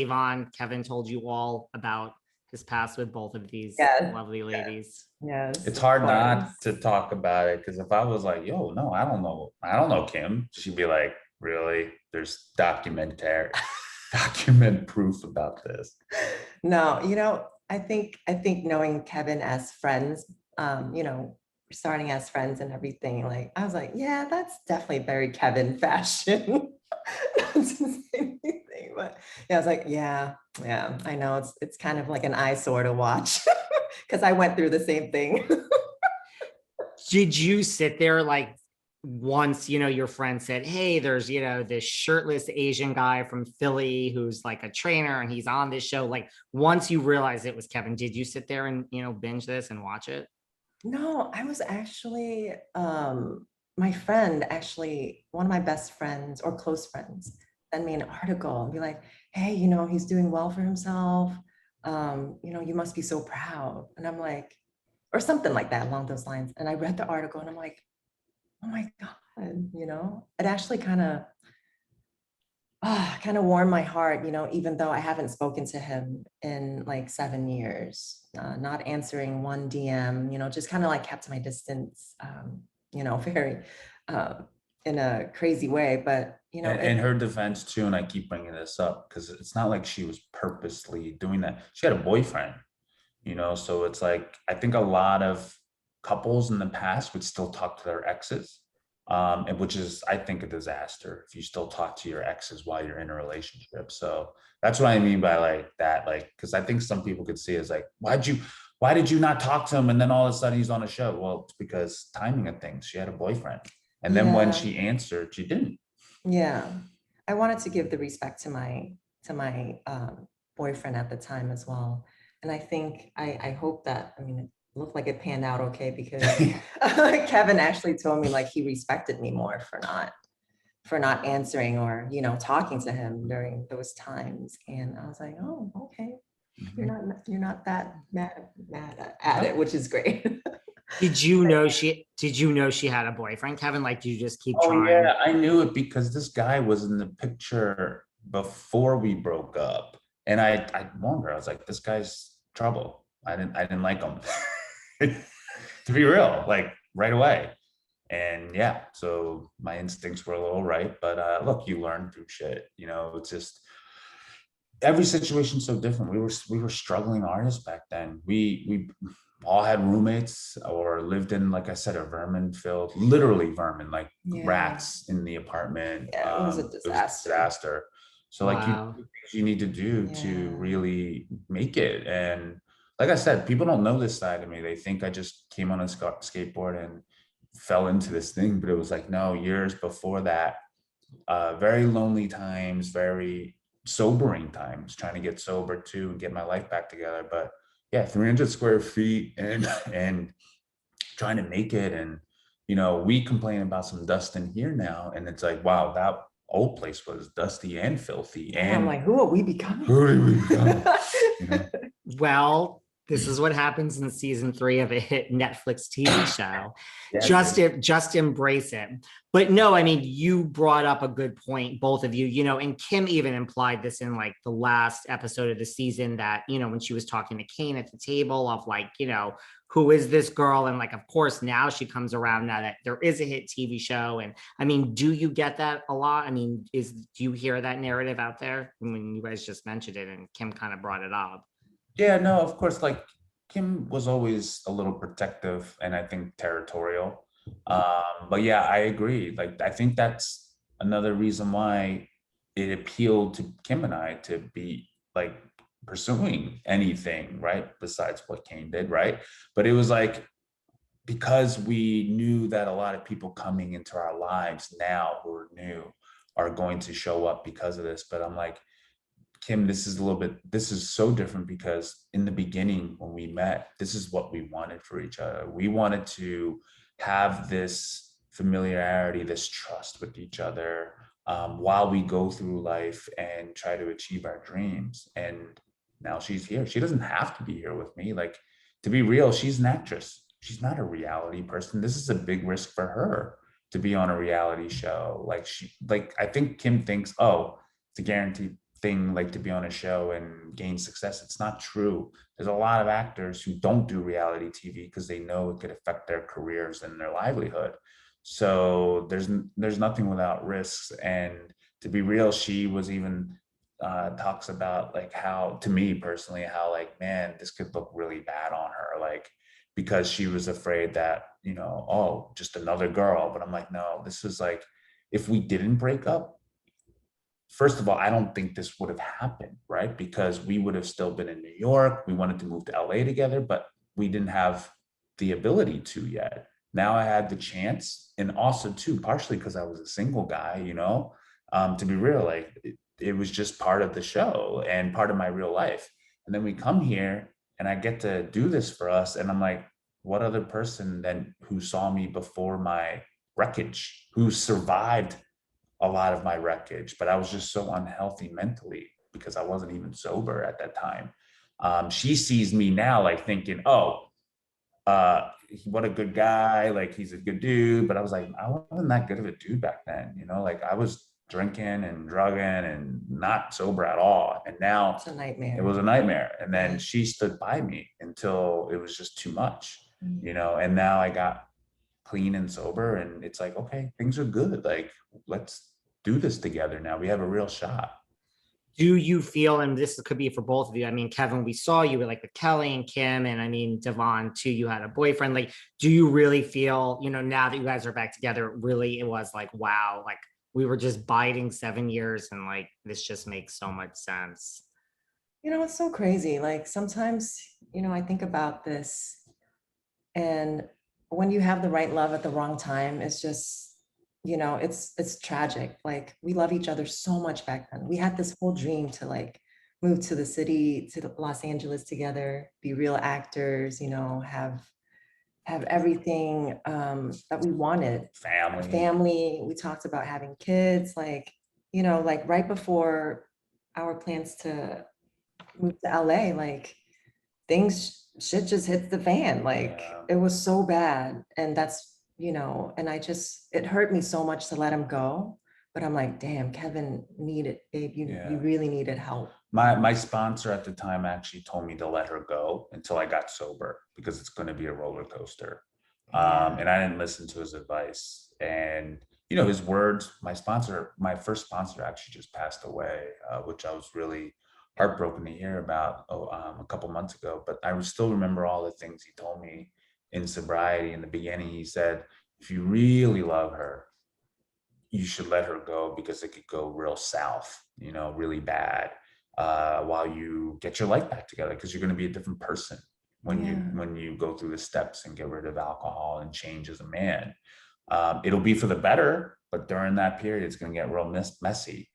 Devon Kevin told you all about his past with both of these Yes. lovely ladies? Yes, It's of hard not course. to talk about it because if I was like, yo, no, I don't know Kim, she'd be like, really? There's document proof about this. No, I think knowing Kevin as friends, starting as friends and everything, like I was like, yeah, that's definitely very Kevin fashion. Not to say anything, but yeah, I was like, yeah, I know it's kind of like an eyesore to watch because I went through the same thing. Did you sit there like once, your friend said, hey, there's, this shirtless Asian guy from Philly who's like a trainer and he's on this show. Like once you realized it was Kevin, did you sit there and, binge this and watch it? No, I was actually my friend, actually one of my best friends or close friends, sent me an article and be like, hey, he's doing well for himself. You must be so proud. And I'm like, or something like that along those lines. And I read the article and I'm like, oh my God, it actually kind of warmed my heart, even though I haven't spoken to him in like 7 years, not answering one DM, just kind of like kept my distance, very in a crazy way. But, And her defense too, and I keep bringing this up because it's not like she was purposely doing that. She had a boyfriend, so it's like I think a lot of couples in the past would still talk to their exes, and which is I think a disaster if you still talk to your exes while you're in a relationship. So that's what I mean by like that, like because I think some people could see it as like why did you not talk to him and then all of a sudden he's on a show? Well, it's because timing of things. She had a boyfriend, and then when yeah, she answered, she didn't. yeah, I wanted to give the respect to my boyfriend at the time as well. And I think I hope that, I mean, it looked like it panned out okay because Kevin actually told me like he respected me more for not answering or talking to him during those times. And I was like, oh, okay, you're not that mad at it, which is great. Did you know she had a boyfriend, Kevin? Like, do you just keep Oh trying? yeah, I knew it because this guy was in the picture before we broke up, and I warned her. I was like, "This guy's trouble." I didn't like him, to be real, like right away. And yeah, so my instincts were a little right, but look, you learn through shit. It's just every situation's so different. We were struggling artists back then. We all had roommates or lived in, like I said, a vermin filled, literally vermin, like Yeah, rats in the apartment. yeah, it was a It was a disaster. disaster. So like you Wow. things you need to do to Yeah. really make it. And like I said, people don't know this side of me. They think I just came on a skateboard and fell into this thing, but it was like, no, years before that, very lonely times, very sobering times, trying to get sober too and get my life back together. But yeah, 300 square feet and trying to make it. And we complain about some dust in here now, and it's like, wow, that old place was dusty and filthy. Yeah, I'm And like, who are we becoming? who did we become? You know? Well, this is what happens in season 3 of a hit Netflix TV show. Yes, Just embrace it. But no, I mean, you brought up a good point, both of you, and Kim even implied this in like the last episode of the season that, when she was talking to Kane at the table of like, who is this girl? And like, of course, now she comes around now that there is a hit TV show. And I mean, do you get that a lot? I mean, do you hear that narrative out there? I mean, you guys just mentioned it and Kim kind of brought it up. yeah, no, of course, like Kim was always a little protective and I think territorial. But yeah, I agree. Like, I think that's another reason why it appealed to Kim and I to be like pursuing anything, right? Besides what Kane did, right? But it was like, because we knew that a lot of people coming into our lives now who are new are going to show up because of this. But I'm like, Kim, this is so different because in the beginning when we met, this is what we wanted for each other. We wanted to have this familiarity, this trust with each other, while we go through life and try to achieve our dreams. And now she's here. She doesn't have to be here with me. Like, to be real, she's an actress. She's not a reality person. This is a big risk for her to be on a reality show. Like I think Kim thinks, oh, it's a guaranteed thing like to be on a show and gain success. It's not true. There's a lot of actors who don't do reality TV because they know it could affect their careers and their livelihood. So there's nothing without risks. And to be real, she was even talks about like how, to me personally, how like, man, this could look really bad on her, like because she was afraid that, you know, oh, just another girl. But I'm like, no, this is like, if we didn't break up, first of all, I don't think this would have happened, right? Because we would have still been in New York. We wanted to move to LA together, but we didn't have the ability to yet. Now I had the chance, and also too, partially because I was a single guy, you know, to be real, like it was just part of the show and part of my real life. And then we come here and I get to do this for us. And I'm like, what other person then who saw me before my wreckage, who survived a lot of my wreckage, but I was just so unhealthy mentally because I wasn't even sober at that time. She sees me now like thinking, oh, what a good guy, like he's a good dude. But I was like, I wasn't that good of a dude back then, you know, like I was drinking and drugging and not sober at all. And now It's a nightmare. it was a nightmare. And then she stood by me until it was just too much, you know, and now I got clean and sober, and it's like, okay, things are good, like let's do this together now, we have a real shot. Do you feel, and this could be for both of you, I mean, Kevin, we saw you with like with Kelly and Kim, and I mean, Devon too, you had a boyfriend. Like, do you really feel, you know, now that you guys are back together, really it was like, wow, like we were just biding 7 years and like this just makes so much sense? You know, it's so crazy. Like sometimes, you know, I think about this, and when you have the right love at the wrong time, it's just, you know, it's tragic. Like we love each other so much back then. We had this whole dream to like move to the city, to Los Angeles together, be real actors, you know, have everything that we wanted. Family. We talked about having kids, like, you know, like right before our plans to move to LA, like shit just hit the fan. Like Yeah. it was so bad. And that's, you know, and it hurt me so much to let him go. But I'm like, damn, Kevin needed, babe, Yeah. you really needed help. My sponsor at the time actually told me to let her go until I got sober because it's going to be a roller coaster. Yeah. And I didn't listen to his advice. And you know, his words. My first sponsor actually just passed away, which I was really heartbroken to hear about a couple months ago. But I still remember all the things he told me in sobriety. In the beginning, he said, if you really love her, you should let her go because it could go real south, you know, really bad, while you get your life back together, because you're going to be a different person when you go through the steps and get rid of alcohol and change as a man. It'll be for the better, but during that period, it's going to get real messy.